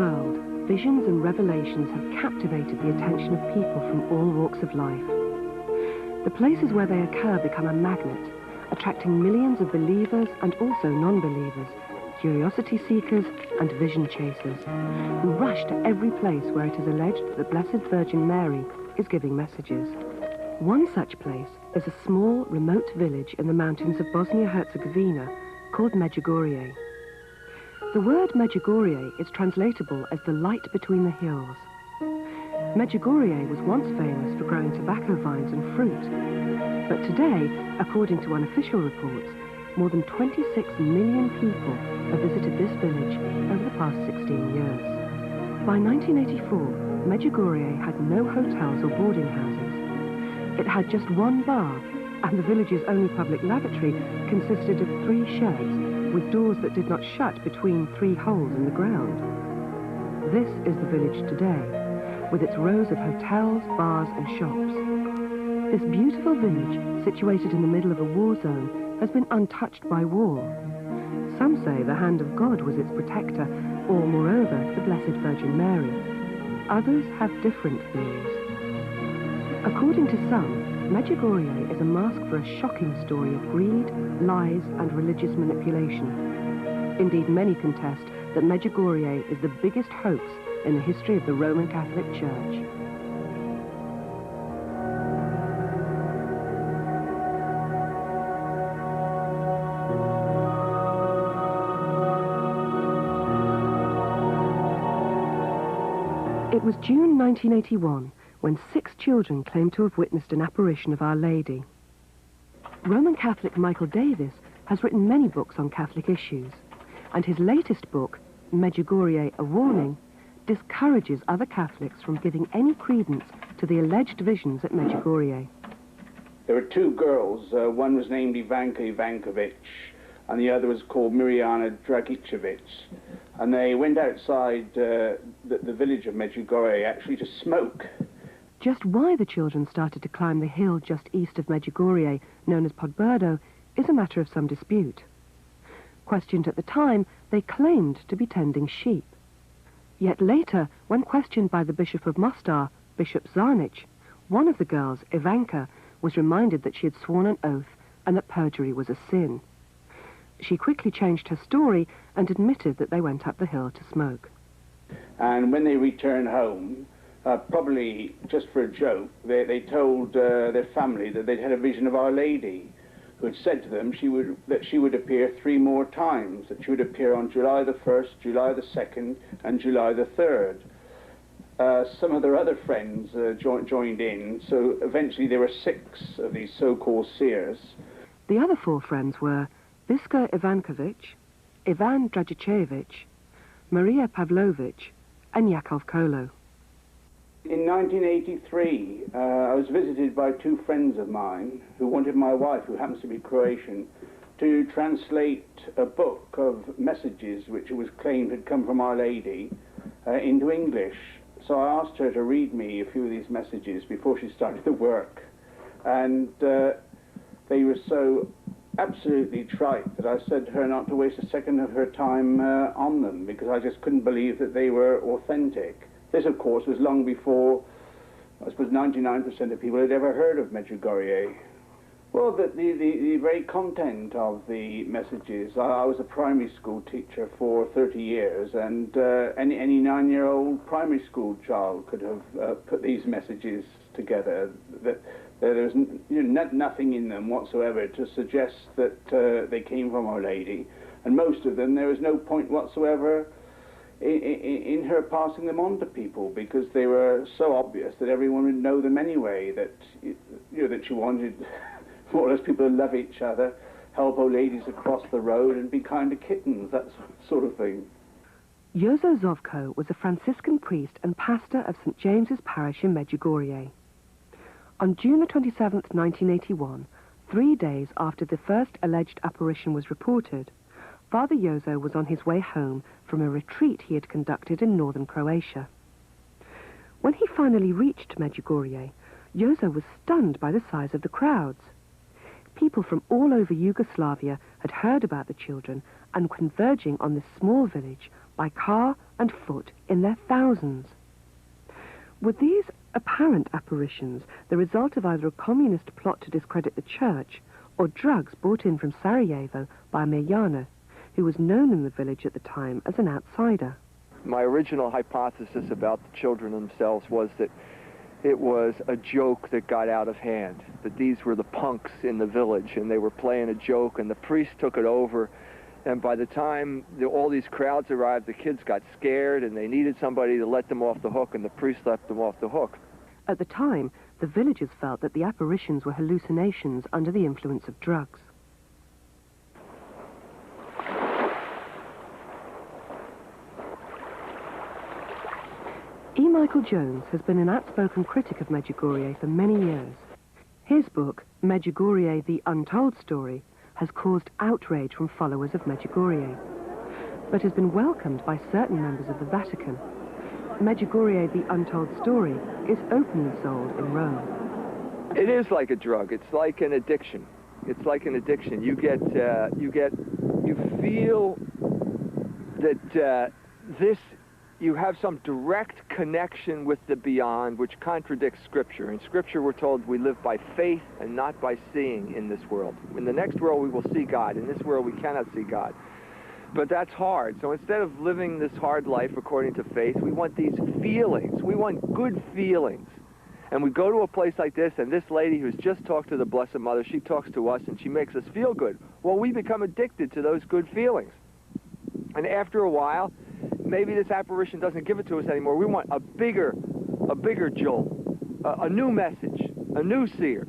world, visions and revelations have captivated the attention of people from all walks of life. The places where they occur become a magnet, attracting millions of believers and also non-believers, curiosity seekers and vision chasers, who rush to every place where it is alleged that the Blessed Virgin Mary is giving messages. One such place is a small, remote village in the mountains of Bosnia-Herzegovina called Medjugorje. The word Medjugorje is translatable as the light between the hills. Medjugorje was once famous for growing tobacco vines and fruit, but today, according to unofficial reports, more than 26 million people have visited this village over the past 16 years. By 1984, Medjugorje had no hotels or boarding houses. It had just one bar, and the village's only public lavatory consisted of 3 sheds with doors that did not shut between 3 holes in the ground. This is the village today, with its rows of hotels, bars and shops. This beautiful village, situated in the middle of a war zone, has been untouched by war. Some say the hand of God was its protector, or moreover, the Blessed Virgin Mary. Others have different theories. According to some, Medjugorje is a mask for a shocking story of greed, lies and religious manipulation. Indeed, many contest that Medjugorje is the biggest hoax in the history of the Roman Catholic Church. It was June 1981 when 6 children claimed to have witnessed an apparition of Our Lady. Roman Catholic Michael Davis has written many books on Catholic issues, and his latest book, Medjugorje, A Warning, discourages other Catholics from giving any credence to the alleged visions at Medjugorje. There were 2 girls. One was named Ivanka Ivankovic, and the other was called Mirjana Dragicevic. And they went outside the village of Medjugorje actually to smoke. Just why the children started to climb the hill just east of Medjugorje, known as Podbrdo, is a matter of some dispute. Questioned at the time, they claimed to be tending sheep. Yet later, when questioned by the Bishop of Mostar, Bishop Zarnic, one of the girls, Ivanka, was reminded that she had sworn an oath and that perjury was a sin. She quickly changed her story and admitted that they went up the hill to smoke. And when they returned home, probably just for a joke, they told their family that they'd had a vision of Our Lady, who had said to them that she would appear 3 more times, that she would appear on July the 1st, July the 2nd, and July the 3rd. Some of their other friends joined in, so eventually there were 6 of these so-called seers. The other 4 friends were Biska Ivankovic, Ivan Dragicevic, Maria Pavlovic, and Yakov Kolo. In 1983, I was visited by 2 friends of mine who wanted my wife, who happens to be Croatian, to translate a book of messages which it was claimed had come from Our Lady into English. So I asked her to read me a few of these messages before she started the work. And they were so absolutely trite that I said to her not to waste a second of her time on them, because I just couldn't believe that they were authentic. This, of course, was long before, I suppose, 99% of people had ever heard of Medjugorje. Well, the very content of the messages, I was a primary school teacher for 30 years, and any 9-year-old primary school child could have put these messages together. That there was nothing in them whatsoever to suggest that they came from Our Lady, and most of them, there was no point whatsoever in her passing them on to people, because they were so obvious that everyone would know them anyway, that that she wanted more or less people to love each other, help old ladies across the road and be kind to kittens, that sort of thing. Jozo Zovko was a Franciscan priest and pastor of St. James's Parish in Medjugorje. On June the 27th, 1981, 3 days after the first alleged apparition was reported, Father Jozo was on his way home from a retreat he had conducted in northern Croatia. When he finally reached Medjugorje, Jozo was stunned by the size of the crowds. People from all over Yugoslavia had heard about the children and were converging on this small village by car and foot in their thousands. Were these apparent apparitions the result of either a communist plot to discredit the church or drugs brought in from Sarajevo by Mirjana, who was known in the village at the time as an outsider? My original hypothesis about the children themselves was that it was a joke that got out of hand, that these were the punks in the village and they were playing a joke and the priest took it over, and by the time all these crowds arrived, the kids got scared and they needed somebody to let them off the hook, and the priest let them off the hook. At the time, the villagers felt that the apparitions were hallucinations under the influence of drugs. E. Michael Jones has been an outspoken critic of Medjugorje for many years. His book, Medjugorje, the Untold Story, has caused outrage from followers of Medjugorje, but has been welcomed by certain members of the Vatican. Medjugorje, the Untold Story, is openly sold in Rome. It is like a drug. It's like an addiction. It's like an addiction. You feel that you have some direct connection with the beyond, which contradicts Scripture. In Scripture, we're told we live by faith and not by seeing in this world. In the next world, we will see God. In this world, we cannot see God. But that's hard. So instead of living this hard life according to faith, we want these feelings. We want good feelings. And we go to a place like this, and this lady who's just talked to the Blessed Mother, she talks to us, and she makes us feel good. Well, we become addicted to those good feelings. And after a while, maybe this apparition doesn't give it to us anymore. We want a bigger jolt, a new message, a new seer.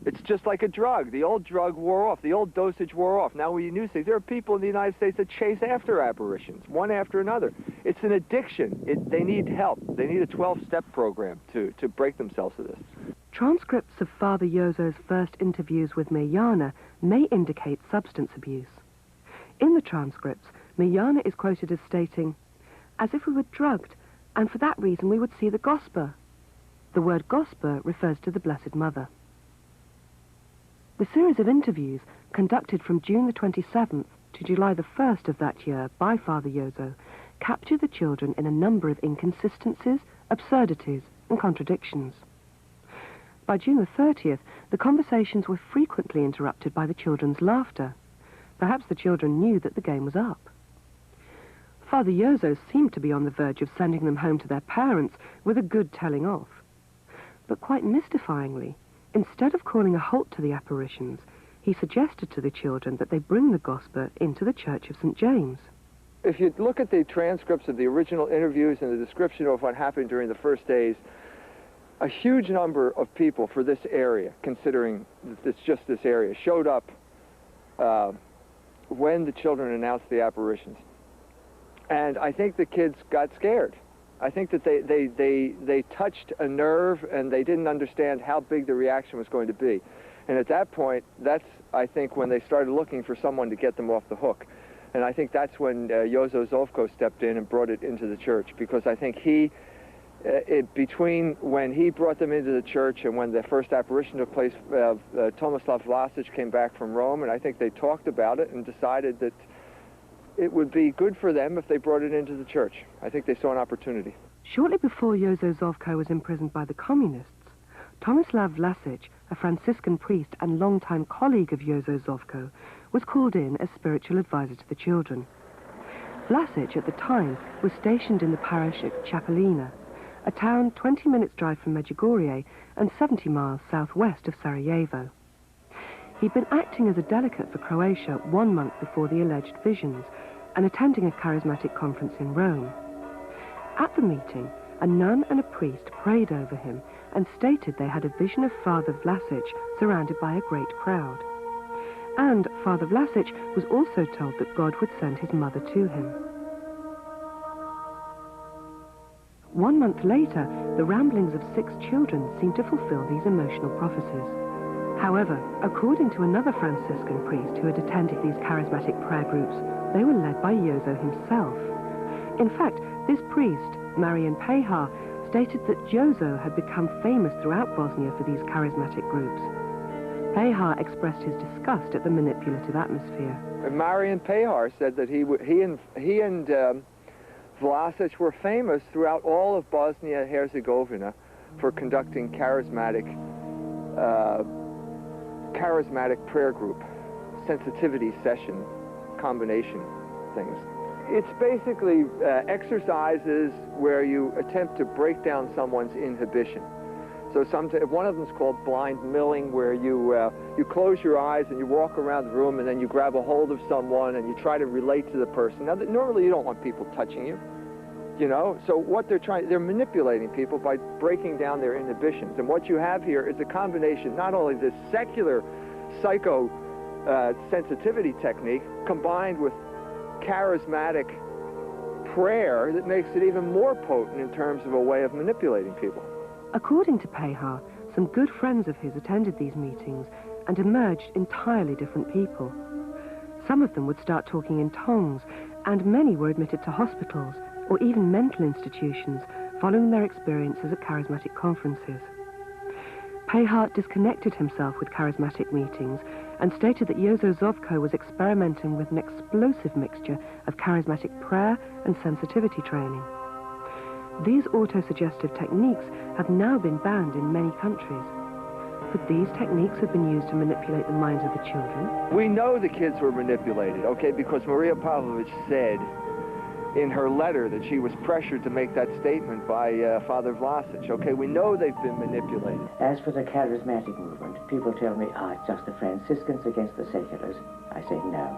It's just like a drug. The old drug wore off. The old dosage wore off. Now we need new things. There are people in the United States that chase after apparitions, one after another. It's an addiction. They need help. They need a 12-step program to break themselves of this. Transcripts of Father Jozo's first interviews with Mirjana may indicate substance abuse. In the transcripts, Mirjana is quoted as stating, "As if we were drugged, and for that reason we would see the Gosper." The word Gosper refers to the Blessed Mother. The series of interviews, conducted from June the 27th to July the 1st of that year by Father Jozo, capture the children in a number of inconsistencies, absurdities, and contradictions. By June the 30th, the conversations were frequently interrupted by the children's laughter. Perhaps the children knew that the game was up. Father Jozo seemed to be on the verge of sending them home to their parents with a good telling off. But quite mystifyingly, instead of calling a halt to the apparitions, he suggested to the children that they bring the Gosper into the Church of St. James. If you look at the transcripts of the original interviews and the description of what happened during the first days, a huge number of people for this area, considering it's just this area, showed up when the children announced the apparitions. And I think the kids got scared. I think that they touched a nerve and they didn't understand how big the reaction was going to be. And at that point, that's, I think, when they started looking for someone to get them off the hook. And I think that's when Jozo Zovko stepped in and brought it into the church, because I think between when he brought them into the church and when the first apparition took place, Tomislav Vlasic came back from Rome, and I think they talked about it and decided that it would be good for them if they brought it into the church. I think they saw an opportunity. Shortly before Jozo Zovko was imprisoned by the communists, Tomislav Vlasic, a Franciscan priest and longtime colleague of Jozo Zovko, was called in as spiritual advisor to the children. Vlasic, at the time, was stationed in the parish at Chapelina, a town 20 minutes' drive from Medjugorje and 70 miles southwest of Sarajevo. He'd been acting as a delegate for Croatia 1 month before the alleged visions and attending a charismatic conference in Rome. At the meeting, a nun and a priest prayed over him and stated they had a vision of Father Vlasic surrounded by a great crowd. And Father Vlasic was also told that God would send his mother to him. 1 month later, the ramblings of 6 children seemed to fulfill these emotional prophecies. However, according to another Franciscan priest who had attended these charismatic prayer groups, they were led by Jozo himself. In fact, this priest, Marian Pehar, stated that Jozo had become famous throughout Bosnia for these charismatic groups. Pehar expressed his disgust at the manipulative atmosphere. And Marian Pehar said that he and Vlasic were famous throughout all of Bosnia-Herzegovina for conducting charismatic prayer group, sensitivity session, combination things. It's basically exercises where you attempt to break down someone's inhibition. So one of them is called blind milling, where you close your eyes and you walk around the room and then you grab a hold of someone and you try to relate to the person. Now, normally you don't want people touching you, you know? So what they're manipulating people by breaking down their inhibitions. And what you have here is a combination, not only this secular psycho sensitivity technique combined with charismatic prayer that makes it even more potent in terms of a way of manipulating people. According to Pehar, some good friends of his attended these meetings and emerged entirely different people. Some of them would start talking in tongues, and many were admitted to hospitals or even mental institutions following their experiences at charismatic conferences. Pehar disconnected himself with charismatic meetings and stated that Jozo Zovko was experimenting with an explosive mixture of charismatic prayer and sensitivity training. These autosuggestive techniques have now been banned in many countries. Could these techniques have been used to manipulate the minds of the children? We know the kids were manipulated, okay, because Maria Pavlovich said in her letter that she was pressured to make that statement by Father Vlasic, okay? We know they've been manipulated. As for the charismatic movement, people tell me, it's just the Franciscans against the seculars. I say no.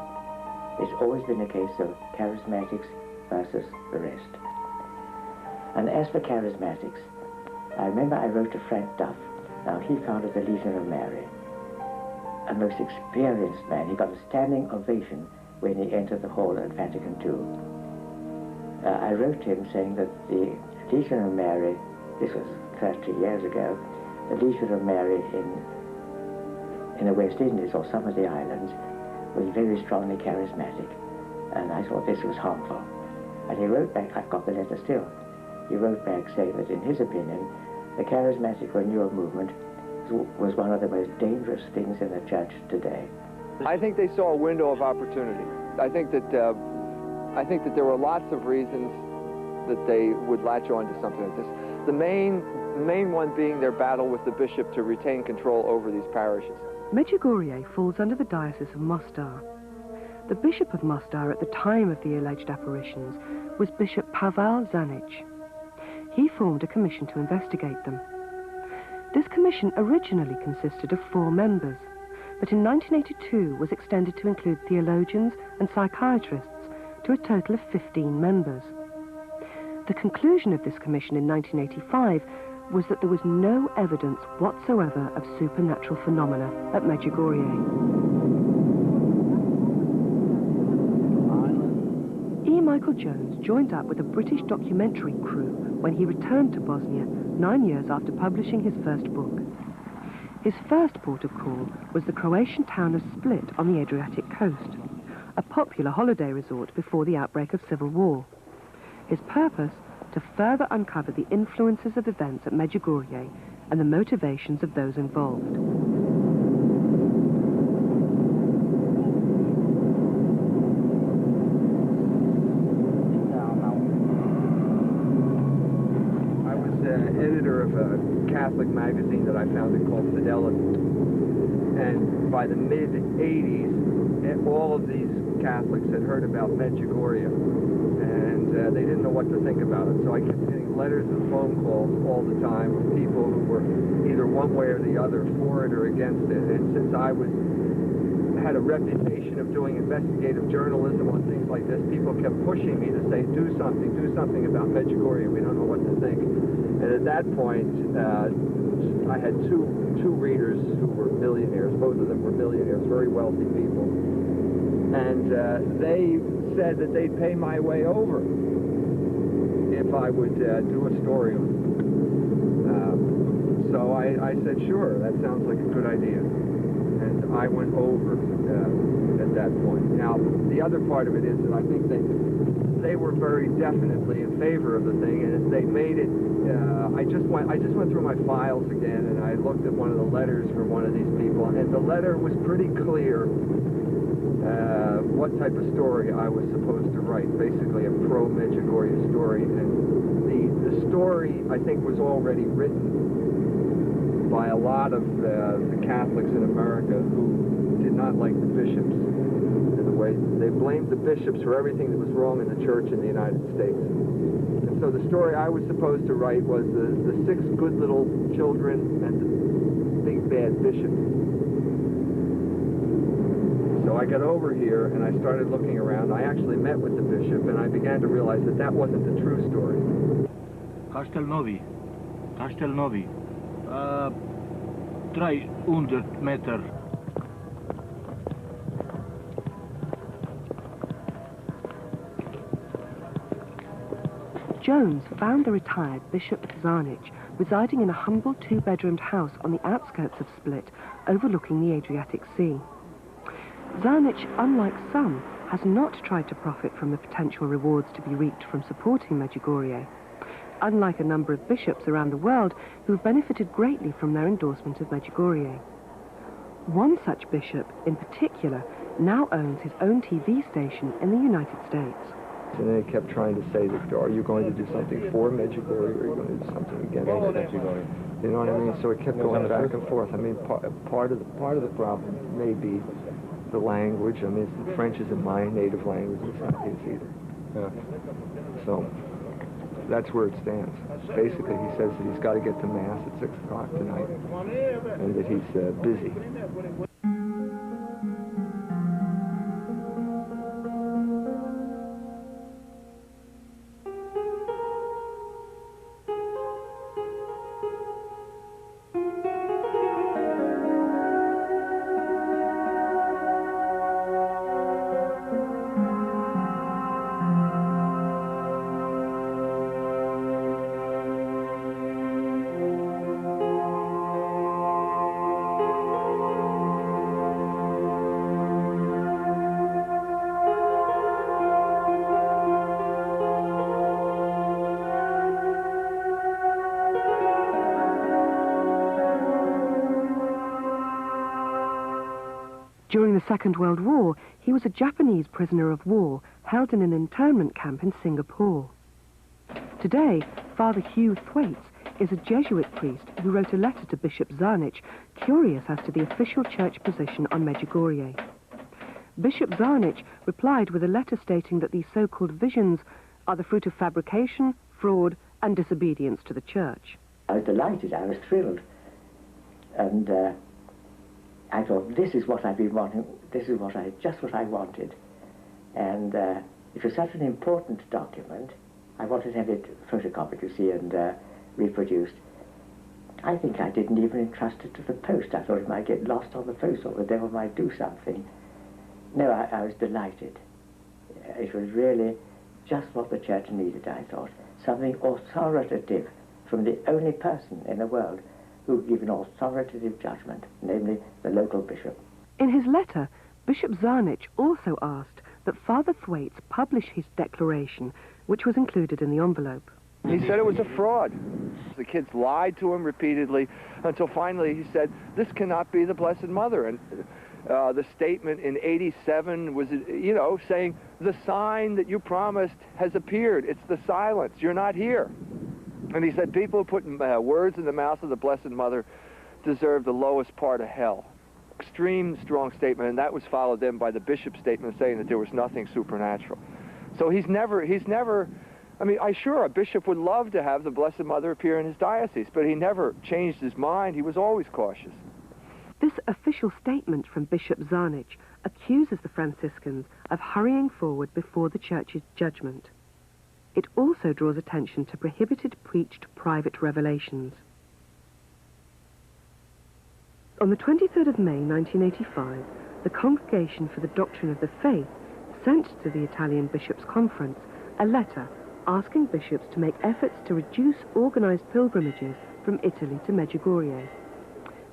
It's always been a case of charismatics versus the rest. And as for charismatics, I remember I wrote to Frank Duff. Now, he founded the Legion of Mary. A most experienced man. He got a standing ovation when he entered the hall at Vatican II. I wrote to him saying that the Legion of Mary, this was 30 years ago, the Legion of Mary in the West Indies or some of the islands was very strongly charismatic. And I thought this was harmful. And he wrote back, I've got the letter still. He wrote back saying that in his opinion, the charismatic renewal movement was one of the most dangerous things in the church today. I think they saw a window of opportunity. I think that there were lots of reasons that they would latch on to something like this. The main one being their battle with the bishop to retain control over these parishes. Medjugorje falls under the Diocese of Mostar. The Bishop of Mostar at the time of the alleged apparitions was Bishop Pavel Zanic. He formed a commission to investigate them. This commission originally consisted of 4 members, but in 1982 was extended to include theologians and psychiatrists to a total of 15 members. The conclusion of this commission in 1985 was that there was no evidence whatsoever of supernatural phenomena at Medjugorje. E. Michael Jones joined up with a British documentary crew when he returned to Bosnia 9 years after publishing his first book. His first port of call was the Croatian town of Split on the Adriatic coast, a popular holiday resort before the outbreak of civil war. His purpose, to further uncover the influences of events at Medjugorje and the motivations of those involved. Editor of a Catholic magazine that I founded called Fidelity. And by the mid-'80s, all of these Catholics had heard about Medjugorje, and they didn't know what to think about it. So I kept getting letters and phone calls all the time from people who were either one way or the other, for it or against it. And since I had a reputation of doing investigative journalism on things like this, people kept pushing me to say, do something about Medjugorje. We don't know what to think. And at that point, I had two readers who were millionaires. Both of them were millionaires, very wealthy people. And they said that they'd pay my way over if I would do a story on it. So I said, sure, that sounds like a good idea. And I went over at that point. Now, the other part of it is that I think they were very definitely in favor of the thing, and they made it. I just went through my files again, and I looked at one of the letters from one of these people, and the letter was pretty clear what type of story I was supposed to write, basically a pro-Medjugorje story. And the story, I think, was already written by a lot of the Catholics in America who did not like the bishops in the way they blamed the bishops for everything that was wrong in the church in the United States. And so the story I was supposed to write was the 6 good little children and the big bad bishop. So I got over here and I started looking around. I actually met with the bishop and I began to realize that that wasn't the true story. Castelnovi, 300 meter. Jones found the retired Bishop Zarnic residing in a humble 2-bedroomed house on the outskirts of Split, overlooking the Adriatic Sea. Zarnic, unlike some, has not tried to profit from the potential rewards to be reaped from supporting Medjugorje, unlike a number of bishops around the world who have benefited greatly from their endorsement of Medjugorje. One such bishop, in particular, now owns his own TV station in the United States. And they kept trying to say that, are you going to do something for Medjugorje, or are you going to do something against Medjugorje? You know what I mean? So it kept going back and forth. I mean, part of the problem may be the language. I mean, French isn't my native language. It's not his either. Yeah. So that's where it stands. Basically, he says that he's got to get to Mass at 6 o'clock tonight, and that he's busy. During the Second World War, he was a Japanese prisoner of war held in an internment camp in Singapore. Today, Father Hugh Thwaites is a Jesuit priest who wrote a letter to Bishop Zarnic, curious as to the official church position on Medjugorje. Bishop Zarnic replied with a letter stating that these so-called visions are the fruit of fabrication, fraud, and disobedience to the church. I was delighted, I was thrilled, and I thought, this is what I've been wanting, this is just what I wanted. And it was such an important document. I wanted to have it photocopied, you see, and reproduced. I think I didn't even entrust it to the post. I thought it might get lost on the post, or the devil might do something. No, I was delighted. It was really just what the church needed, I thought. Something authoritative from the only person in the world who gave an authoritative judgment, namely the local bishop. In his letter, Bishop Zarnic also asked that Father Thwaites publish his declaration, which was included in the envelope. He said it was a fraud. The kids lied to him repeatedly until finally he said, this cannot be the Blessed Mother. And the statement in '87 was, you know, saying, the sign that you promised has appeared. It's the silence. You're not here. And he said, people who put words in the mouth of the Blessed Mother deserve the lowest part of hell. Extreme strong statement, and that was followed then by the bishop's statement saying that there was nothing supernatural. So he's never, I mean, sure, a bishop would love to have the Blessed Mother appear in his diocese, but he never changed his mind. He was always cautious. This official statement from Bishop Zarnic accuses the Franciscans of hurrying forward before the Church's judgment. It also draws attention to prohibited preached private revelations. On the 23rd of May 1985, the Congregation for the Doctrine of the Faith sent to the Italian Bishops' Conference a letter asking bishops to make efforts to reduce organized pilgrimages from Italy to Medjugorje.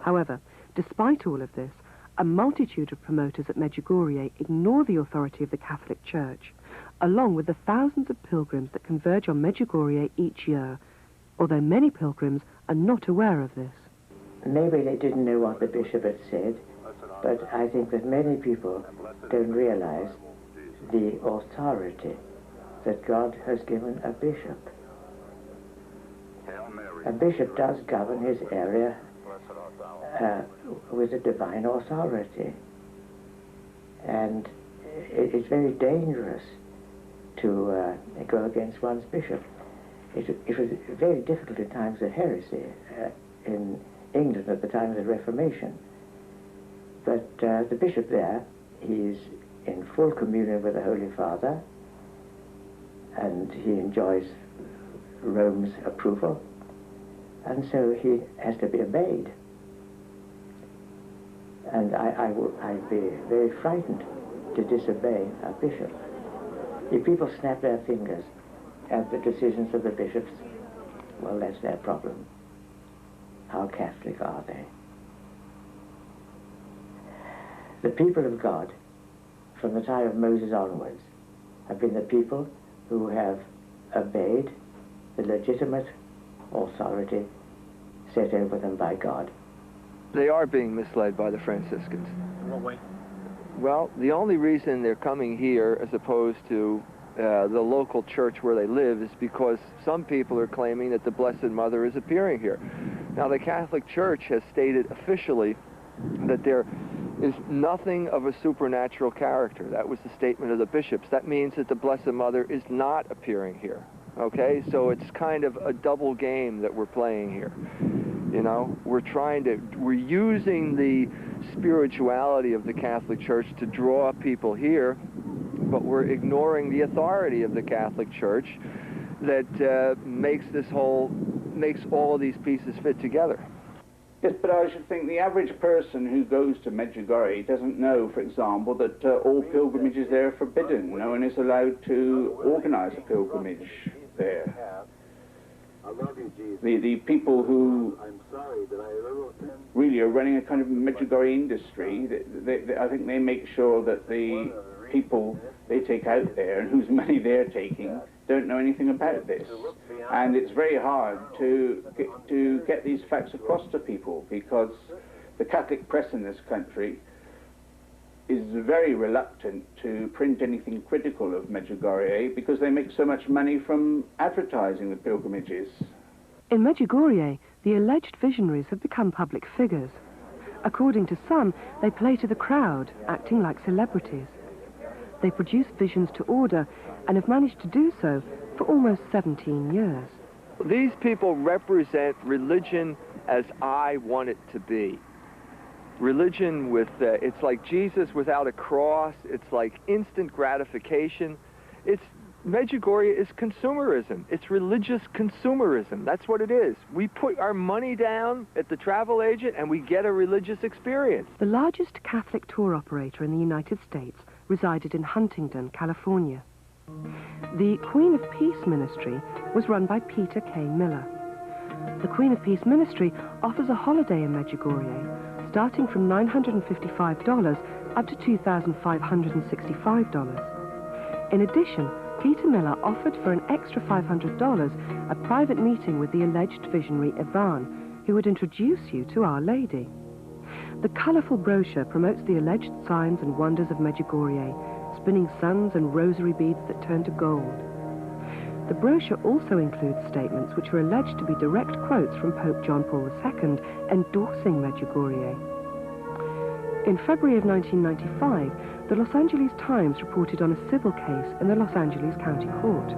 However, despite all of this, a multitude of promoters at Medjugorje ignore the authority of the Catholic Church, along with the thousands of pilgrims that converge on Medjugorje each year, although many pilgrims are not aware of this. Maybe they didn't know what the bishop had said, but I think that many people don't realize the authority that God has given a bishop. A bishop does govern his area with a divine authority. And it's very dangerous to go against one's bishop. It was very difficult in times of heresy in England at the time of the Reformation. But the bishop there, he's in full communion with the Holy Father, and he enjoys Rome's approval, and so he has to be obeyed. And I'd be very frightened to disobey a bishop. If people snap their fingers at the decisions of the bishops, well, that's their problem. How Catholic are they? The people of God, from the time of Moses onwards, have been the people who have obeyed the legitimate authority set over them by God. They are being misled by the Franciscans. In what way? Well, the only reason they're coming here as opposed to the local church where they live is because some people are claiming that the Blessed Mother is appearing here. Now, the Catholic Church has stated officially that there is nothing of a supernatural character. That was the statement of the bishops. That means that the Blessed Mother is not appearing here. Okay? So it's kind of a double game that we're playing here. You know, we're using the spirituality of the Catholic Church to draw people here, but we're ignoring the authority of the Catholic Church that makes all these pieces fit together. Yes, but I should think the average person who goes to Medjugorje doesn't know, for example, that all pilgrimages there are forbidden. No one is allowed to organize a pilgrimage there. The people who really are running a kind of Medjugorje industry, I think they make sure that the people they take out there and whose money they're taking don't know anything about this. And it's very hard to get these facts across to people, because the Catholic press in this country is very reluctant to print anything critical of Medjugorje because they make so much money from advertising the pilgrimages. In Medjugorje, the alleged visionaries have become public figures. According to some, they play to the crowd, acting like celebrities. They produce visions to order and have managed to do so for almost 17 years. These people represent religion as I want it to be. Religion with, it's like Jesus without a cross. It's like instant gratification. Medjugorje is consumerism. It's religious consumerism. That's what it is. We put our money down at the travel agent and we get a religious experience. The largest Catholic tour operator in the United States resided in Huntington, California. The Queen of Peace Ministry was run by Peter K. Miller. The Queen of Peace Ministry offers a holiday in Medjugorje, starting from $955 up to $2,565. In addition, Peter Miller offered for an extra $500 a private meeting with the alleged visionary Ivan, who would introduce you to Our Lady. The colourful brochure promotes the alleged signs and wonders of Medjugorje, spinning suns and rosary beads that turn to gold. The brochure also includes statements which are alleged to be direct quotes from Pope John Paul II endorsing Medjugorje. In February of 1995, the Los Angeles Times reported on a civil case in the Los Angeles County Court.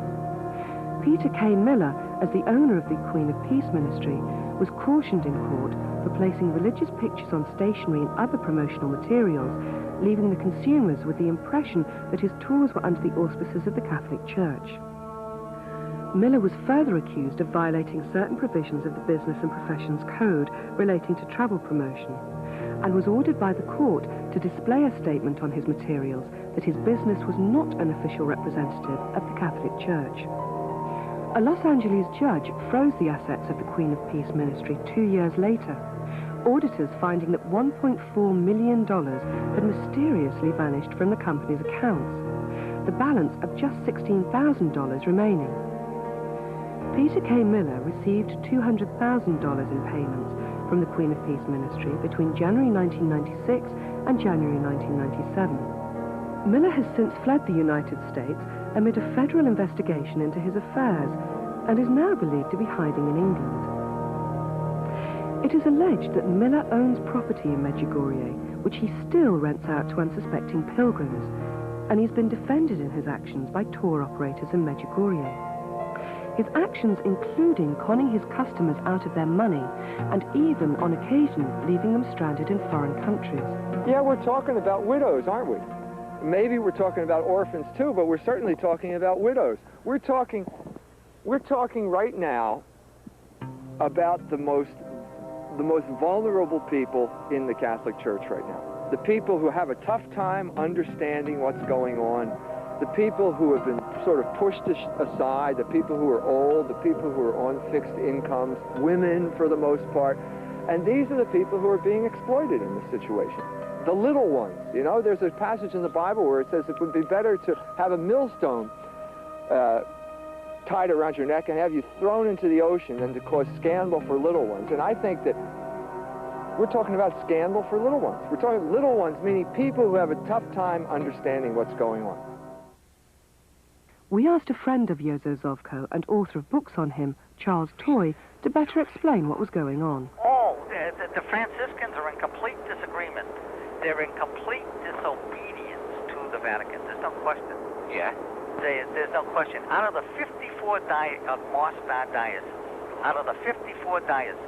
Peter K. Miller, as the owner of the Queen of Peace Ministry, was cautioned in court for placing religious pictures on stationery and other promotional materials, leaving the consumers with the impression that his tours were under the auspices of the Catholic Church. Miller was further accused of violating certain provisions of the Business and Professions Code relating to travel promotion, and was ordered by the court to display a statement on his materials that his business was not an official representative of the Catholic Church. A Los Angeles judge froze the assets of the Queen of Peace Ministry 2 years later, auditors finding that $1.4 million had mysteriously vanished from the company's accounts, the balance of just $16,000 remaining. Peter K. Miller received $200,000 in payments from the Queen of Peace Ministry between January 1996 and January 1997. Miller has since fled the United States amid a federal investigation into his affairs and is now believed to be hiding in England. It is alleged that Miller owns property in Medjugorje, which he still rents out to unsuspecting pilgrims, and he's been defended in his actions by tour operators in Medjugorje. His actions including conning his customers out of their money and even, on occasion, leaving them stranded in foreign countries. Yeah, we're talking about widows, aren't we? Maybe we're talking about orphans too, but we're certainly talking about widows. We're talking right now about the most vulnerable people in the Catholic Church right now. The people who have a tough time understanding what's going on, the people who have been sort of pushed aside, the people who are old, the people who are on fixed incomes, women for the most part. And these are the people who are being exploited in this situation. The little ones, you know, there's a passage in the Bible where it says it would be better to have a millstone tied around your neck and have you thrown into the ocean than to cause scandal for little ones. And I think that we're talking about scandal for little ones. We're talking little ones, meaning people who have a tough time understanding what's going on. We asked a friend of Jozo Zovko and author of books on him, Charles Toy, to better explain what was going on. Oh, the Franciscans are in complete disagreement. They're in complete disobedience to the Vatican. There's no question. Yeah. There's no question. Out of the 54 Mostar dioceses, out of the 54 dioceses,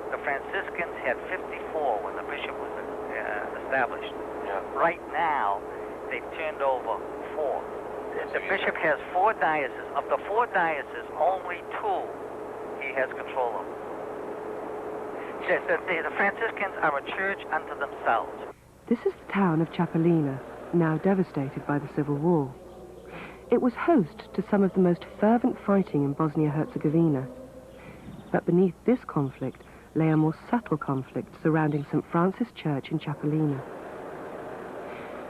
the Franciscans had 54 when the bishop was established. Yeah. Right now, they've turned over 4. The bishop has 4 dioceses. Of the 4 dioceses, only 2 he has control of. The Franciscans are a church unto themselves. This is the town of Chapelina, now devastated by the civil war. It was host to some of the most fervent fighting in Bosnia-Herzegovina. But beneath this conflict lay a more subtle conflict surrounding St. Francis Church in Chapelina.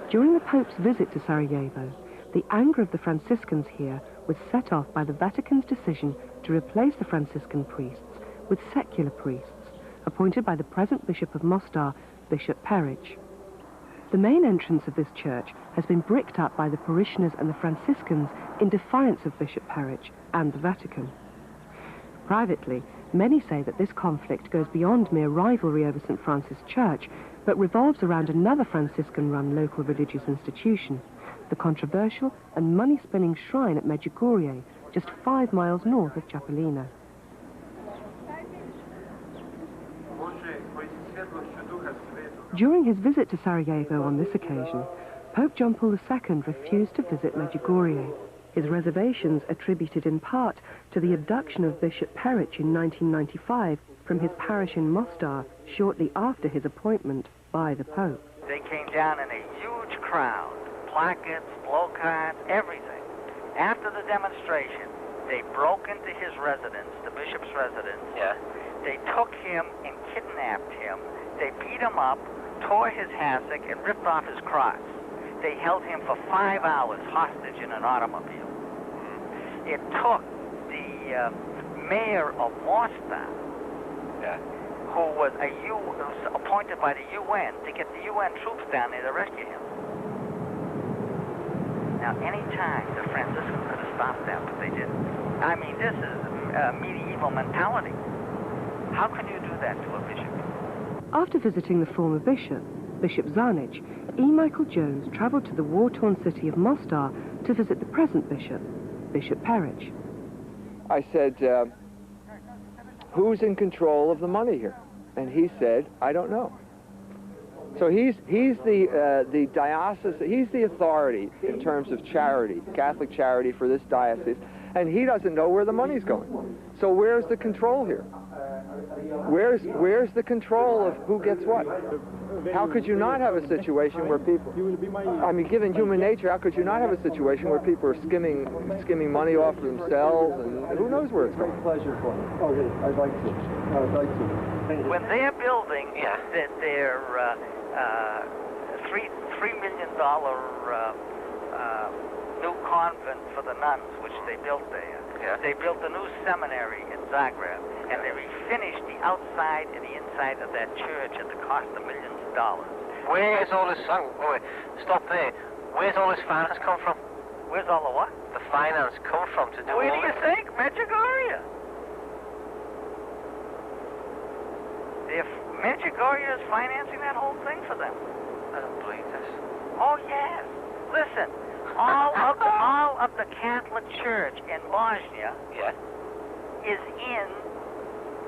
During the Pope's visit to Sarajevo, the anger of the Franciscans here was set off by the Vatican's decision to replace the Franciscan priests with secular priests, appointed by the present Bishop of Mostar, Bishop Peric. The main entrance of this church has been bricked up by the parishioners and the Franciscans in defiance of Bishop Peric and the Vatican. Privately, many say that this conflict goes beyond mere rivalry over St. Francis Church, but revolves around another Franciscan-run local religious institution, the controversial and money-spinning shrine at Medjugorje, just 5 miles north of Chapelina. During his visit to Sarajevo on this occasion, Pope John Paul II refused to visit Medjugorje. His reservations attributed in part to the abduction of Bishop Peric in 1995 from his parish in Mostar shortly after his appointment by the Pope. They came down in a huge crowd, placards, placards, everything. After the demonstration, they broke into his residence, the bishop's residence. Yeah. They took him and kidnapped him. They beat him up, tore his hassock, and ripped off his cross. They held him for 5 hours hostage in an automobile. It took the mayor of Mostar, who was appointed by the UN, to get the UN troops down there to rescue him. Now, any time the Franciscans could have stopped that, but they didn't. I mean, this is medieval mentality. How can you do that to a bishop? After visiting the former bishop, Bishop Zanic, E. Michael Jones travelled to the war-torn city of Mostar to visit the present bishop, Bishop Peric. I said, who's in control of the money here? And he said, I don't know. So he's the diocese, he's the authority in terms of charity, Catholic charity for this diocese, and he doesn't know where the money's going. So where's the control here? Where's the control of who gets what? How could you not have a situation where people, I mean, given human nature, how could you not have a situation where people are skimming money off of themselves, and who knows where it's going? Pleasure for me. Okay, I'd like to. When they're building their $3 million new convent for the nuns, which they built there. Yeah. They built a new seminary in Zagreb, and they refinished the outside and the inside of that church at the cost of millions of dollars. Where is all this sunk? Oh, wait, stop there. Where's all this finance come from? Where's all the what? The finance come from to do Where all do you this? think? Medjugorje. If Medjugorje is financing that whole thing for them. I don't believe this. Oh, yes. Listen, all of the Catholic Church in Bosnia Yeah? is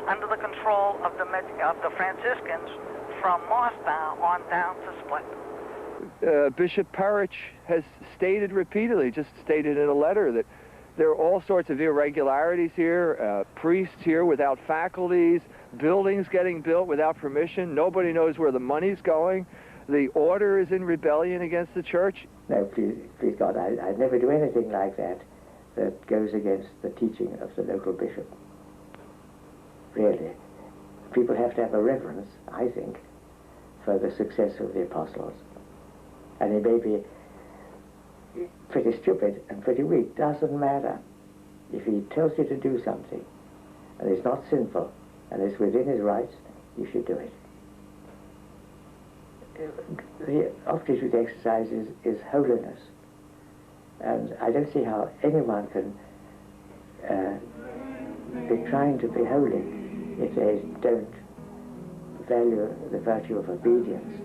under the control of the Franciscans from Mostar on down to Split. Bishop Parich has stated repeatedly, just stated in a letter, that there are all sorts of irregularities here, priests here without faculties, buildings getting built without permission, nobody knows where the money's going, the order is in rebellion against the church. No, please God, I'd never do anything like that that goes against the teaching of the local bishop. Really. People have to have a reverence, I think, for the success of the apostles. And he may be pretty stupid and pretty weak, doesn't matter. If he tells you to do something, and it's not sinful, and it's within his rights, you should do it. The object of the exercise is holiness. And I don't see how anyone can be trying to be holy if they don't value the virtue of obedience.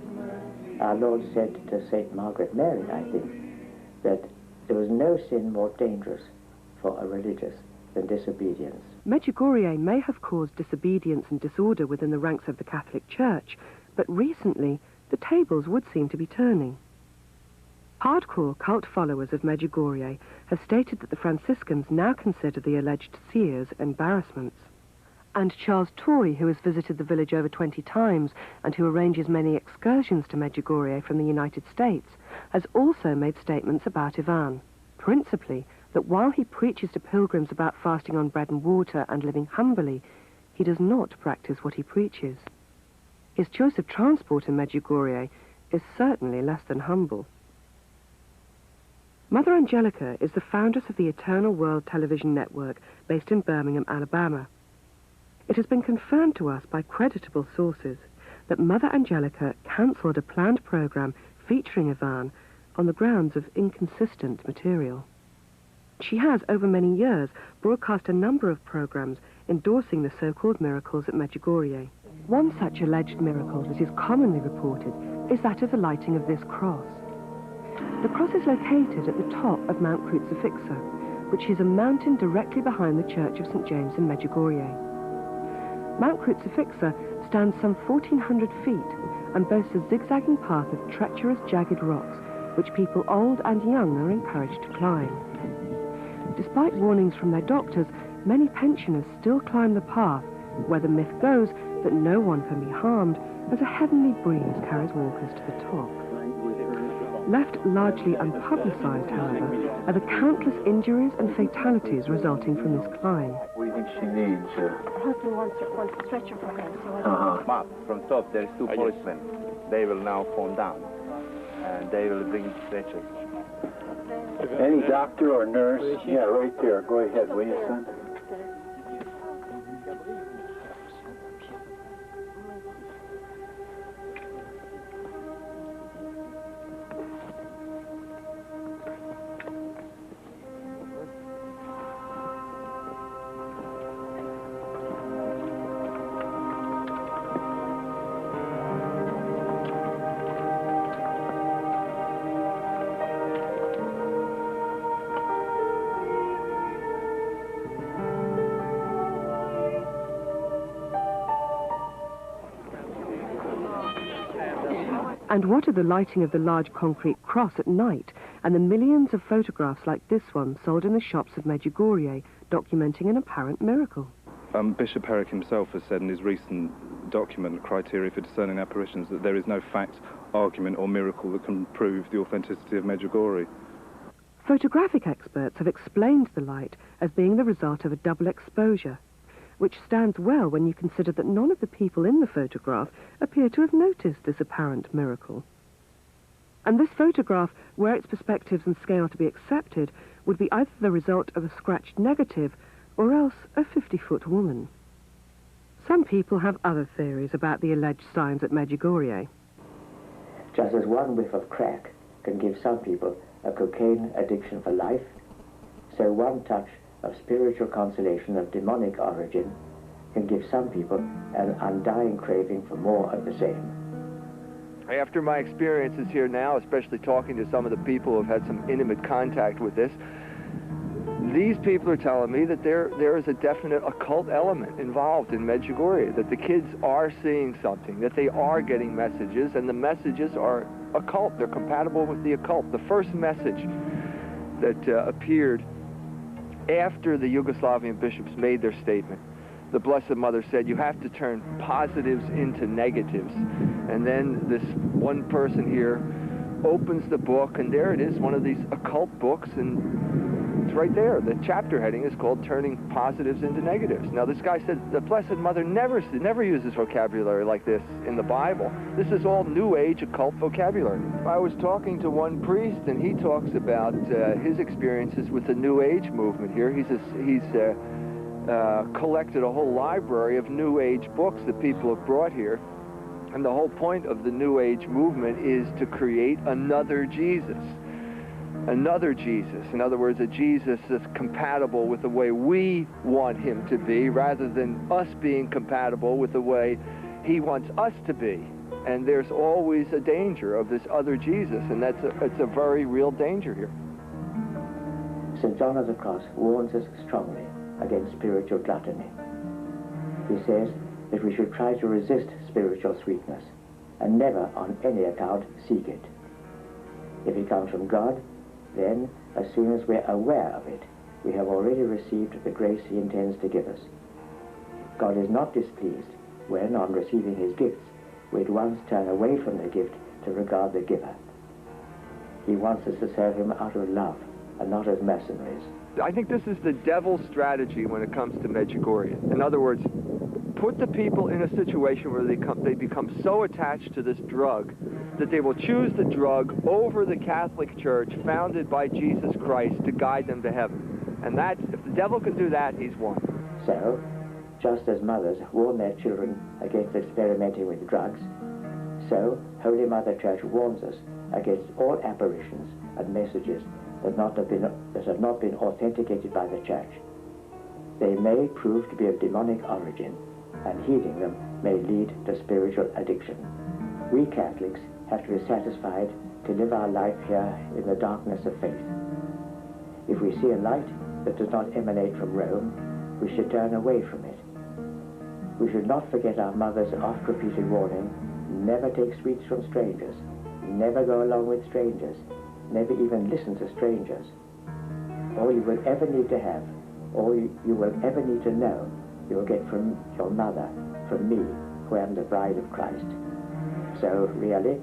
Our Lord said to St. Margaret Mary, I think, that there was no sin more dangerous for a religious than disobedience. Medjugorje may have caused disobedience and disorder within the ranks of the Catholic Church, but recently the tables would seem to be turning. Hardcore cult followers of Medjugorje have stated that the Franciscans now consider the alleged seers embarrassments. And Charles Torrey, who has visited the village over 20 times and who arranges many excursions to Medjugorje from the United States, has also made statements about Ivan, principally that while he preaches to pilgrims about fasting on bread and water and living humbly, he does not practice what he preaches. His choice of transport in Medjugorje is certainly less than humble. Mother Angelica is the foundress of the Eternal World television network based in Birmingham, Alabama. It has been confirmed to us by creditable sources that Mother Angelica cancelled a planned program featuring Ivan on the grounds of inconsistent material. She has, over many years, broadcast a number of programs endorsing the so-called miracles at Medjugorje. One such alleged miracle that is commonly reported is that of the lighting of this cross. The cross is located at the top of Mount Crucifixa, which is a mountain directly behind the Church of St. James in Medjugorje. Mount Crucifixa stands some 1,400 feet and boasts a zigzagging path of treacherous, jagged rocks, which people old and young are encouraged to climb. Despite warnings from their doctors, many pensioners still climb the path, where the myth goes that no one can be harmed as a heavenly breeze carries walkers to the top. Left largely unpublicized, however, are the countless injuries and fatalities resulting from this climb. What do you think she needs? Husband wants a stretcher for her, so But from top there's two policemen. They will now fall down, and they will bring stretchers. Any doctor or nurse? Yeah, right there. Go ahead, will you, son? And what of the lighting of the large concrete cross at night and the millions of photographs like this one sold in the shops of Medjugorje, documenting an apparent miracle? Bishop Herrick himself has said in his recent document, Criteria for Discerning Apparitions, that there is no fact, argument or miracle that can prove the authenticity of Medjugorje. Photographic experts have explained the light as being the result of a double exposure, which stands well when you consider that none of the people in the photograph appear to have noticed this apparent miracle. And this photograph, were its perspectives and scale to be accepted, would be either the result of a scratched negative or else a 50-foot woman. Some people have other theories about the alleged signs at Medjugorje. Just as one whiff of crack can give some people a cocaine addiction for life, so one touch of spiritual consolation of demonic origin can give some people an undying craving for more of the same. After my experiences here now, especially talking to some of the people who have had some intimate contact with this, these people are telling me that there is a definite occult element involved in Medjugorje, that the kids are seeing something, that they are getting messages, and the messages are occult. They're compatible with the occult. The first message that appeared after the Yugoslavian bishops made their statement, the Blessed Mother said, you have to turn positives into negatives. And then this one person here opens the book, and there it is, one of these occult books, and it's right there. The chapter heading is called Turning Positives into Negatives. Now, this guy said the Blessed Mother never uses vocabulary like this in the Bible. This is all New Age occult vocabulary. I was talking to one priest, and he talks about his experiences with the New Age movement here. He's collected a whole library of New Age books that people have brought here. And the whole point of the New Age movement is to create another Jesus. Another Jesus. In other words, a Jesus that's compatible with the way we want him to be, rather than us being compatible with the way he wants us to be. And there's always a danger of this other Jesus, and it's a very real danger here. St. John of the Cross warns us strongly against spiritual gluttony. He says that we should try to resist spiritual sweetness and never on any account seek it. If it comes from God, then as soon as we're aware of it, we have already received the grace he intends to give us. God is not displeased when, on receiving his gifts, we at once turn away from the gift to regard the giver. He wants us to serve him out of love and not as mercenaries. I think this is the devil's strategy when it comes to Medjugorje. In other words, put the people in a situation where they become so attached to this drug that they will choose the drug over the Catholic Church founded by Jesus Christ to guide them to heaven. And that, if the devil can do that, he's won. So, just as mothers warn their children against experimenting with drugs, so Holy Mother Church warns us against all apparitions and messages that have not been authenticated by the Church. They may prove to be of demonic origin, and heeding them may lead to spiritual addiction. We Catholics have to be satisfied to live our life here in the darkness of faith. If we see a light that does not emanate from Rome, we should turn away from it. We should not forget our mother's oft-repeated warning, never take sweets from strangers, never go along with strangers, never even listen to strangers. All you will ever need to have, all you will ever need to know, you will get from your mother, from me, who am the bride of Christ. So, really,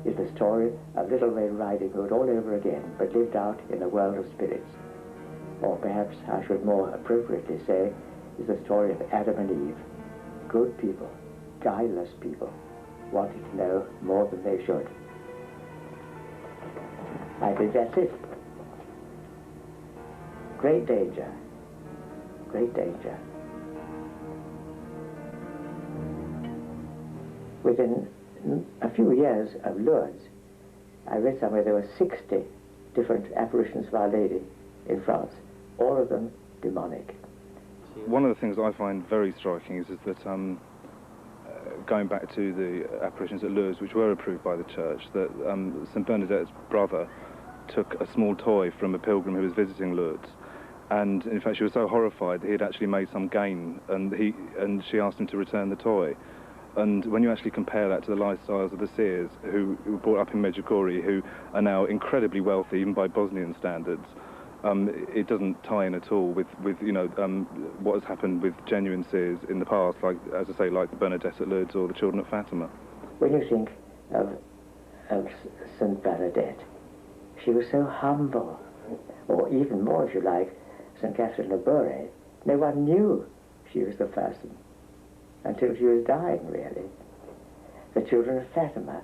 is the story of Little Red Riding Hood all over again, but lived out in the world of spirits. Or perhaps I should more appropriately say, is the story of Adam and Eve. Good people, guileless people, wanting to know more than they should. I think that's it. Great danger. Great danger. Within a few years of Lourdes, I read somewhere there were 60 different apparitions of Our Lady in France, all of them demonic. One of the things I find very striking is that going back to the apparitions at Lourdes, which were approved by the Church, that St. Bernadette's brother took a small toy from a pilgrim who was visiting Lourdes, and in fact she was so horrified that he had actually made some gain, and she asked him to return the toy. And when you actually compare that to the lifestyles of the seers who were brought up in Medjugorje, who are now incredibly wealthy, even by Bosnian standards, it doesn't tie in at all with what has happened with genuine seers in the past, like, as I say, like the Bernadette at Lourdes or the Children of Fatima. When you think of St. Bernadette, she was so humble, or even more, if you like, St. Catherine of Bure. No one knew she was the person until she was dying, really. The Children of Fatima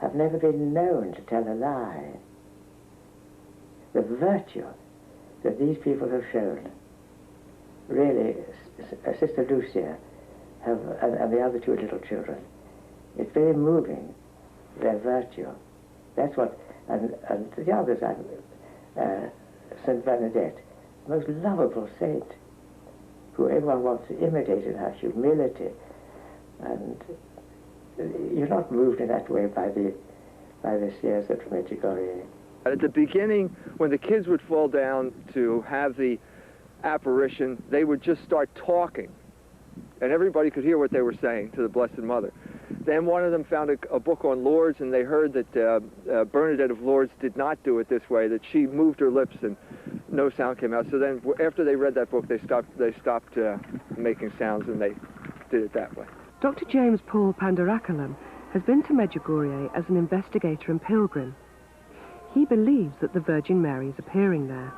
have never been known to tell a lie. The virtue that these people have shown, really, Sister Lucia and the other two little children, it's very moving, their virtue. That's what And the others, St. Bernadette, most lovable saint, who everyone wants to imitate in her humility. And you're not moved in that way by the seers at Medjugorje. At the beginning, when the kids would fall down to have the apparition, they would just start talking, and everybody could hear what they were saying to the Blessed Mother. Then one of them found a book on Lourdes, and they heard that Bernadette of Lourdes did not do it this way, that she moved her lips and no sound came out. So then after they read that book, they stopped making sounds, and they did it that way. Dr. James Paul Pandarakulam has been to Medjugorje as an investigator and pilgrim. He believes that the Virgin Mary is appearing there.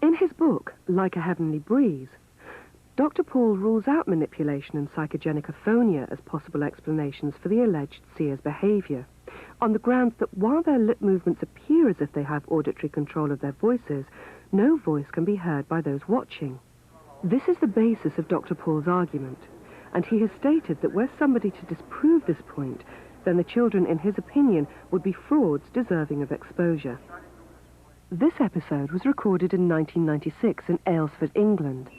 In his book, Like a Heavenly Breeze, Dr. Paul rules out manipulation and psychogenic aphonia as possible explanations for the alleged seer's behavior, on the grounds that while their lip movements appear as if they have auditory control of their voices, no voice can be heard by those watching. This is the basis of Dr. Paul's argument, and he has stated that were somebody to disprove this point, then the children, in his opinion, would be frauds deserving of exposure. This episode was recorded in 1996 in Aylesford, England.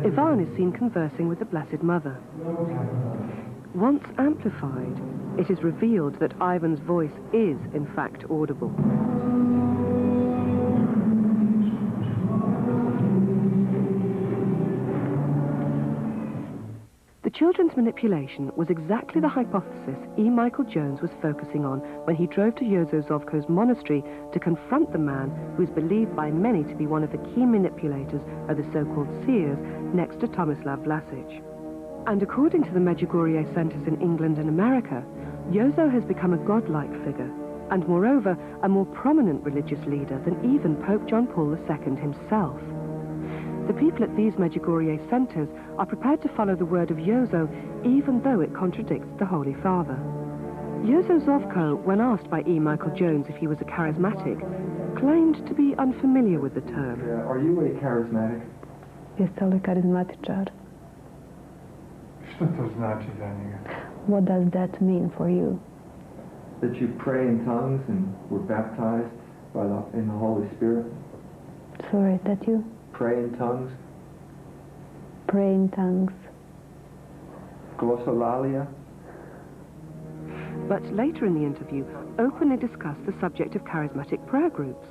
Ivan is seen conversing with the Blessed Mother. Once amplified, it is revealed that Ivan's voice is, in fact, audible. The children's manipulation was exactly the hypothesis E. Michael Jones was focusing on when he drove to Jozo Zovko's monastery to confront the man who is believed by many to be one of the key manipulators of the so-called seers next to Tomislav Vlasic. And according to the Medjugorje centers in England and America, Jozo has become a godlike figure, and moreover, a more prominent religious leader than even Pope John Paul II himself. The people at these Medjugorje centers are prepared to follow the word of Jozo, even though it contradicts the Holy Father. Jozo Zovko, when asked by E. Michael Jones if he was a charismatic, claimed to be unfamiliar with the term. Are you a charismatic? Jeste li karizmatičar? Što to znači za njega? What does that mean for you? That you pray in tongues and were baptized in the Holy Spirit? Sorry, that you? Pray in tongues. Pray in tongues. Glossolalia. But later in the interview, openly discussed the subject of charismatic prayer groups.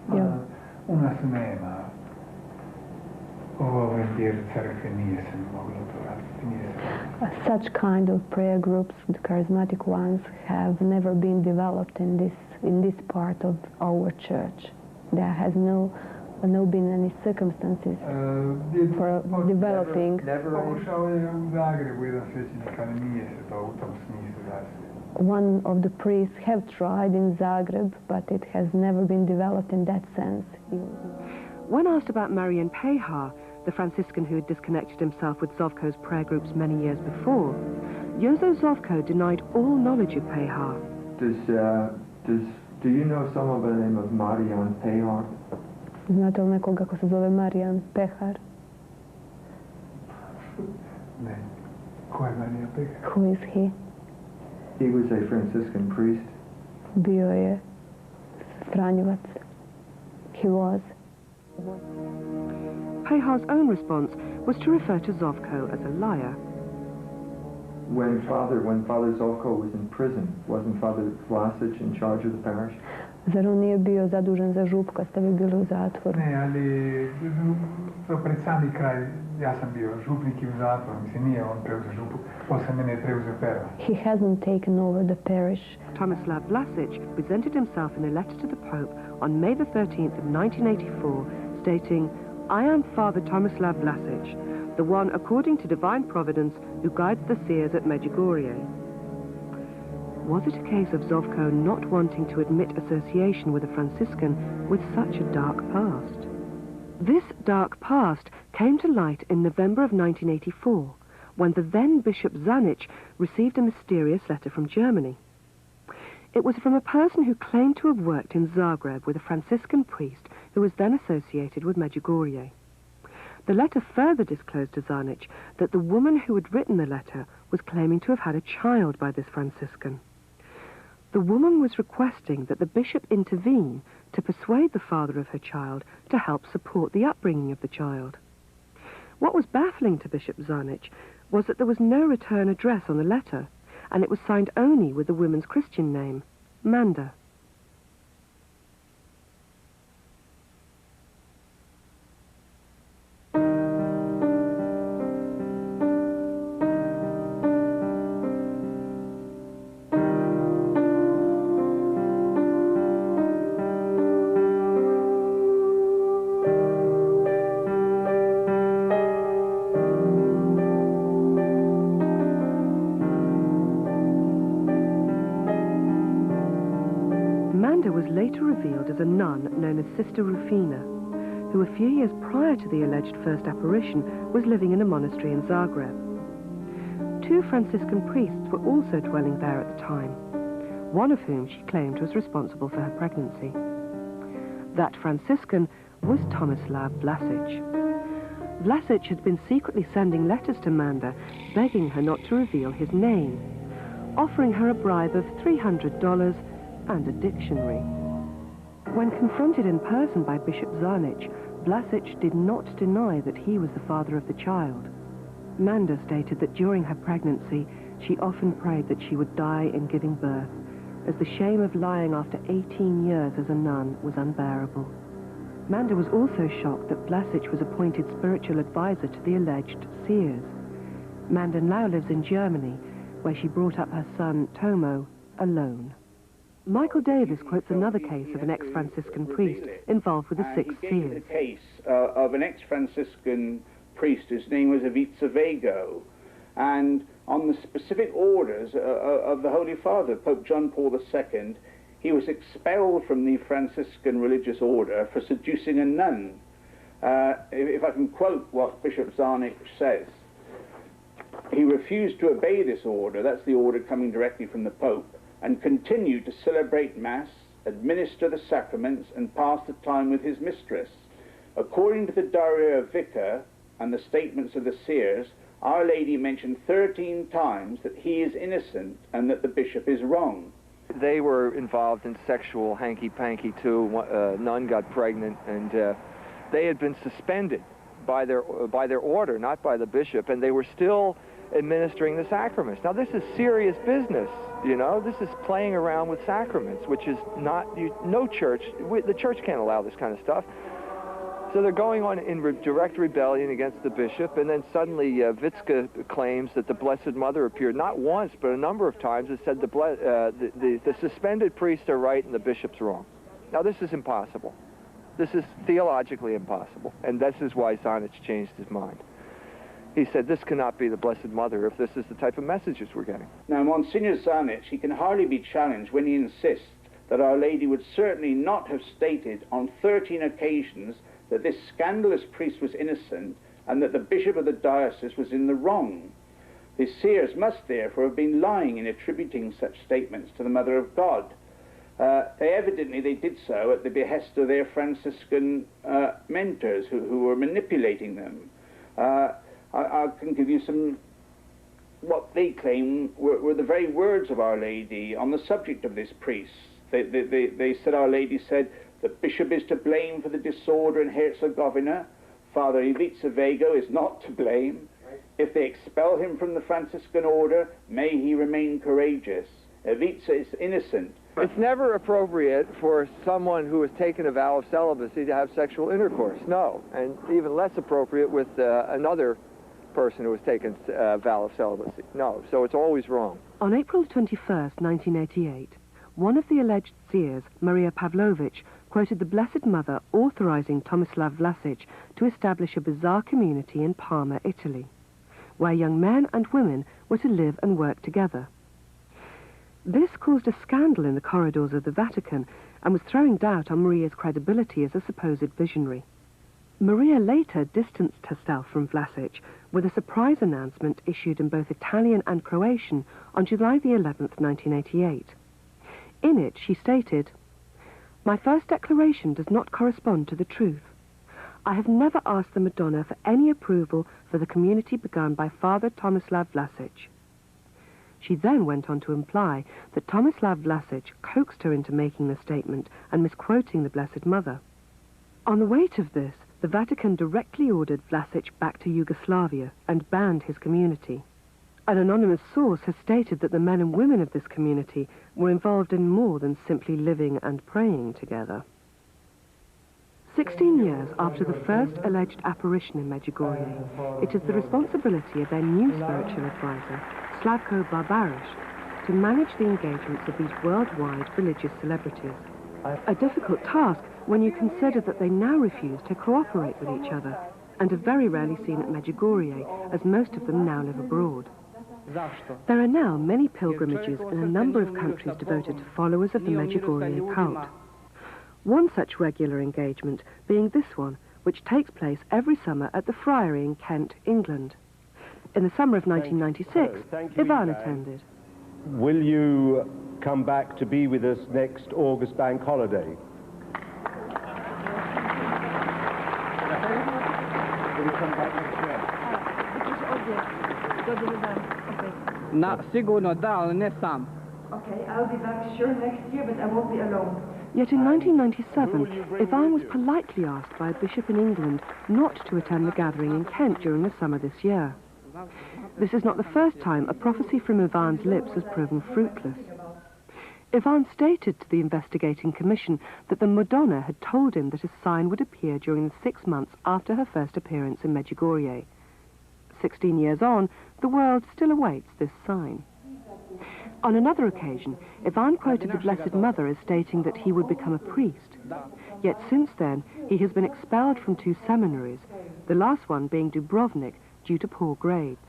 U nas nema. U ovom dijelu crkve nije se moglo to raditi. Such kind of prayer groups, the charismatic ones, have never been developed in this part of our church. There has no been any circumstances for developing. Pokušao je u Zagrebu jedan svećenik, ali nije se to u tom smislu razvilo. One of the priests have tried in Zagreb, but it has never been developed in that sense. When asked about Marian Pehar, the Franciscan who had disconnected himself with Zovko's prayer groups many years before, Jozo Zovko denied all knowledge of Pehar. Do you know someone by the name of Marian Pehar? Znate li nekoga ko se zove Marian Pehar? Ne. Ko je Marian Pehar? Who is he? He was a Franciscan priest. Bio je Franjevac. He was. Pehar's own response was to refer to Zovko as a liar. When Father Zovko was in prison, wasn't Father Vlasic in charge of the parish? Zar on nije bio zadužen za žup kad ste vi bili u zatvoru? Ne, ali to pred sami kraj, ja sam bio župnik i u zatvoru, mislim, nije on preuzeo župu, posle mene je preuzeo pera. He hasn't taken over the parish. Tomislav Vlasic presented himself in a letter to the Pope on May the 13th of 1984, stating, "I am Father Tomislav Vlasic, the one according to divine providence who guides the seers at Medjugorje." Was it a case of Zovko not wanting to admit association with a Franciscan with such a dark past? This dark past came to light in November of 1984, when the then Bishop Zanic received a mysterious letter from Germany. It was from a person who claimed to have worked in Zagreb with a Franciscan priest who was then associated with Medjugorje. The letter further disclosed to Zanic that the woman who had written the letter was claiming to have had a child by this Franciscan. The woman was requesting that the bishop intervene to persuade the father of her child to help support the upbringing of the child. What was baffling to Bishop Zarnich was that there was no return address on the letter, and it was signed only with the woman's Christian name, Manda. Later revealed as a nun known as Sister Rufina, who a few years prior to the alleged first apparition was living in a monastery in Zagreb. 2 Franciscan priests were also dwelling there at the time, one of whom she claimed was responsible for her pregnancy. That Franciscan was Tomislav Vlasic. Vlasic had been secretly sending letters to Manda, begging her not to reveal his name, offering her a bribe of $300 and a dictionary. When confronted in person by Bishop Zarnich, Vlasic did not deny that he was the father of the child. Manda stated that during her pregnancy, she often prayed that she would die in giving birth, as the shame of lying after 18 years as a nun was unbearable. Manda was also shocked that Vlasic was appointed spiritual advisor to the alleged seers. Manda now lives in Germany, where she brought up her son, Tomo, alone. Michael Davis quotes another case of an ex-Franciscan priest involved with the 6 seers. He gave the case of an ex-Franciscan priest whose name was Ivica Vago, and on the specific orders of the Holy Father, Pope John Paul II, he was expelled from the Franciscan religious order for seducing a nun. If I can quote what Bishop Zarnich says, he refused to obey this order, that's the order coming directly from the Pope, and continued to celebrate Mass, administer the sacraments, and pass the time with his mistress. According to the Diary of Vicar and the statements of the seers, Our Lady mentioned 13 times that he is innocent and that the bishop is wrong. They were involved in sexual hanky-panky too. A nun got pregnant, and they had been suspended by their order, not by the bishop, and they were still administering the sacraments. Now this is serious business, you know. This is playing around with sacraments, which is not, no church, the church can't allow this kind of stuff. So they're going on in direct rebellion against the bishop, and then suddenly Vitska claims that the Blessed Mother appeared not once, but a number of times, and said the suspended priests are right and the bishop's wrong. Now this is impossible. This is theologically impossible, and this is why Zarnich changed his mind. He said, this cannot be the Blessed Mother if this is the type of messages we're getting. Now, Monsignor Zarnich, he can hardly be challenged when he insists that Our Lady would certainly not have stated on 13 occasions that this scandalous priest was innocent and that the bishop of the diocese was in the wrong. The seers must therefore have been lying in attributing such statements to the Mother of God. They did so at the behest of their Franciscan mentors who were manipulating them. I can give you some, what they claim were the very words of Our Lady on the subject of this priest. They said, Our Lady said, the bishop is to blame for the disorder in Herzegovina. Father Ivica Vago is not to blame. If they expel him from the Franciscan order, may he remain courageous. Ivica is innocent. It's never appropriate for someone who has taken a vow of celibacy to have sexual intercourse, no. And even less appropriate with another person who has taken a vow of celibacy, no. So it's always wrong. On April 21st, 1988, one of the alleged seers, Maria Pavlovich, quoted the Blessed Mother authorizing Tomislav Vlasic to establish a bizarre community in Parma, Italy, where young men and women were to live and work together. This caused a scandal in the corridors of the Vatican and was throwing doubt on Maria's credibility as a supposed visionary. Maria later distanced herself from Vlasic with a surprise announcement issued in both Italian and Croatian on July the 11th, 1988. In it, she stated, "My first declaration does not correspond to the truth. I have never asked the Madonna for any approval for the community begun by Father Tomislav Vlasic." She then went on to imply that Tomislav Vlasic coaxed her into making the statement and misquoting the Blessed Mother. On the weight of this, the Vatican directly ordered Vlasic back to Yugoslavia and banned his community. An anonymous source has stated that the men and women of this community were involved in more than simply living and praying together. 16 years after the first alleged apparition in Medjugorje, it is the responsibility of their new spiritual advisor, Slavko Barbarish, to manage the engagements of these worldwide religious celebrities. A difficult task when you consider that they now refuse to cooperate with each other and are very rarely seen at Medjugorje, as most of them now live abroad. There are now many pilgrimages in a number of countries devoted to followers of the Medjugorje cult. One such regular engagement being this one, which takes place every summer at the Friary in Kent, England. In the summer of 1996, Ivan attended. Will you come back to be with us next August bank holiday? Will you come back next year? Sigurno da, ali ne sam. Okay, I'll be back sure next year, but I won't be alone. Yet in 1997, Ivan was politely asked by a bishop in England not to attend the gathering in Kent during the summer this year. This is not the first time a prophecy from Ivan's lips has proven fruitless. Ivan stated to the investigating commission that the Madonna had told him that a sign would appear during the 6 months after her first appearance in Medjugorje. 16 years on, the world still awaits this sign. On another occasion, Ivan quoted the Blessed Mother as stating that he would become a priest. Yet since then, he has been expelled from 2 seminaries, the last one being Dubrovnik, due to poor grades.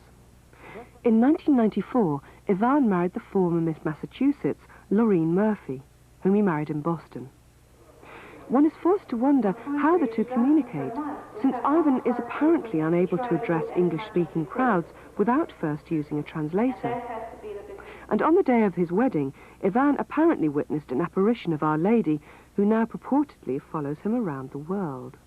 In 1994, Ivan married the former Miss Massachusetts, Laureen Murphy, whom he married in Boston. One is forced to wonder how the two communicate, since Ivan is apparently unable to address English-speaking crowds without first using a translator. And on the day of his wedding, Ivan apparently witnessed an apparition of Our Lady, who now purportedly follows him around the world.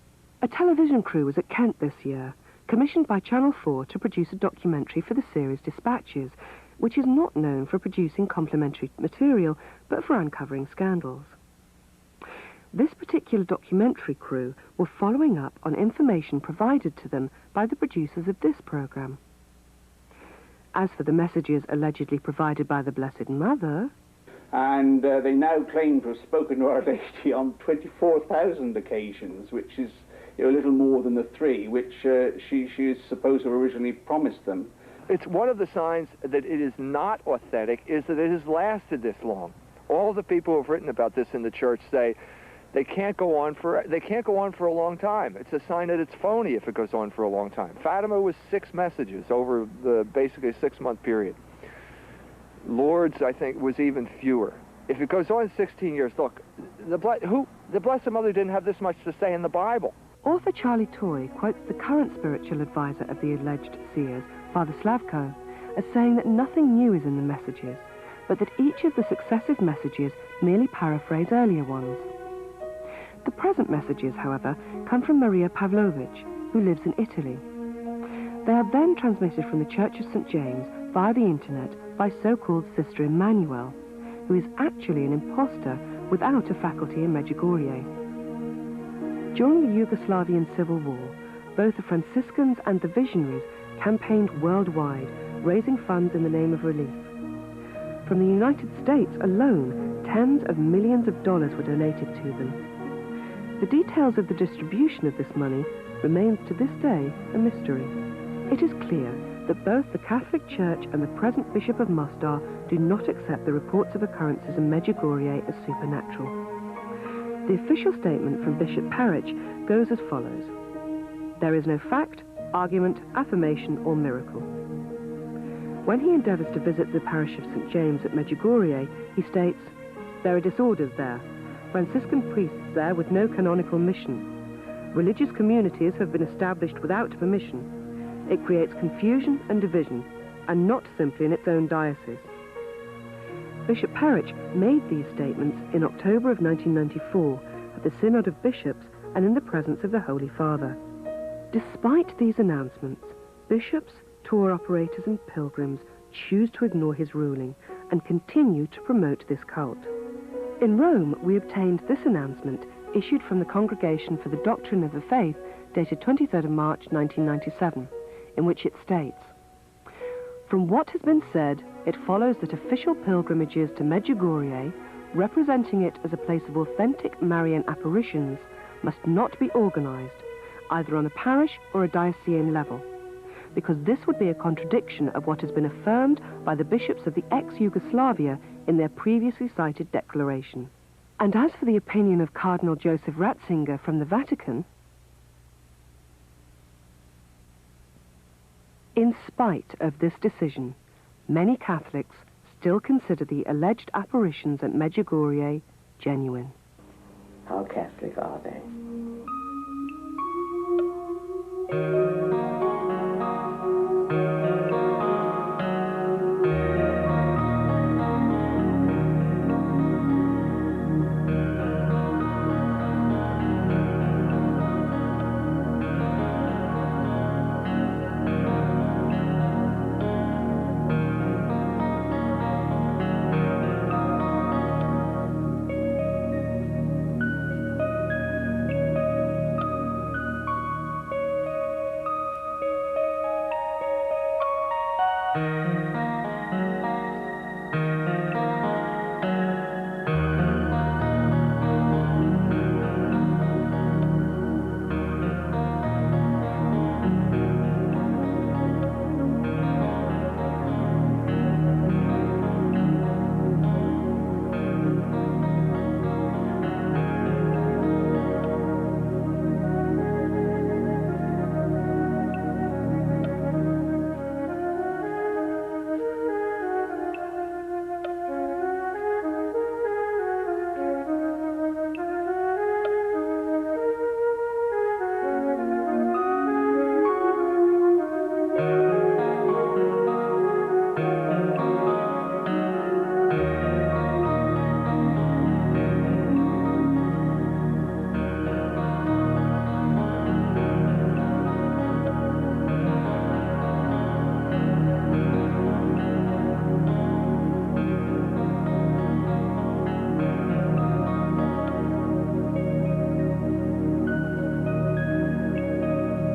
A television crew was at Kent this year, commissioned by Channel 4 to produce a documentary for the series Dispatches, which is not known for producing complimentary material, but for uncovering scandals. This particular documentary crew were following up on information provided to them by the producers of this programme. As for the messages allegedly provided by the Blessed Mother... And they now claim to have spoken to Our Lady on 24,000 occasions, which is a little more than the 3, which she is supposed to have originally promised them. It's one of the signs that it is not authentic is that it has lasted this long. All the people who have written about this in the church say they can't go on for a long time. It's a sign that it's phony if it goes on for a long time. Fatima was 6 messages over basically a 6-month period. Lourdes, I think, was even fewer. If it goes on 16 years, look, the Blessed Mother didn't have this much to say in the Bible. Author Charlie Toy quotes the current spiritual advisor of the alleged seers, Father Slavko, as saying that nothing new is in the messages, but that each of the successive messages merely paraphrase earlier ones. The present messages, however, come from Maria Pavlovich, who lives in Italy. They are then transmitted from the Church of St. James via the internet by so-called Sister Emmanuel, who is actually an impostor without a faculty in Medjugorje. During the Yugoslavian Civil War, both the Franciscans and the Visionaries campaigned worldwide, raising funds in the name of relief. From the United States alone, tens of millions of dollars were donated to them. The details of the distribution of this money remains to this day a mystery. It is clear that both the Catholic Church and the present Bishop of Mostar do not accept the reports of occurrences in Medjugorje as supernatural. The official statement from Bishop Peric goes as follows: there is no fact, argument, affirmation, or miracle. When he endeavours to visit the parish of St. James at Medjugorje, he states, there are disorders there, Franciscan priests there with no canonical mission. Religious communities have been established without permission. It creates confusion and division, and not simply in its own diocese. Bishop Peric made these statements in October of 1994 at the Synod of Bishops and in the presence of the Holy Father. Despite these announcements, bishops, tour operators and pilgrims choose to ignore his ruling and continue to promote this cult. In Rome, we obtained this announcement issued from the Congregation for the Doctrine of the Faith, dated 23rd of March 1997, in which it states, "From what has been said, it follows that official pilgrimages to Medjugorje, representing it as a place of authentic Marian apparitions, must not be organized, either on a parish or a diocesan level, because this would be a contradiction of what has been affirmed by the bishops of the ex-Yugoslavia in their previously cited declaration." And as for the opinion of Cardinal Joseph Ratzinger from the Vatican, in spite of this decision, many Catholics still consider the alleged apparitions at Medjugorje genuine. How Catholic are they?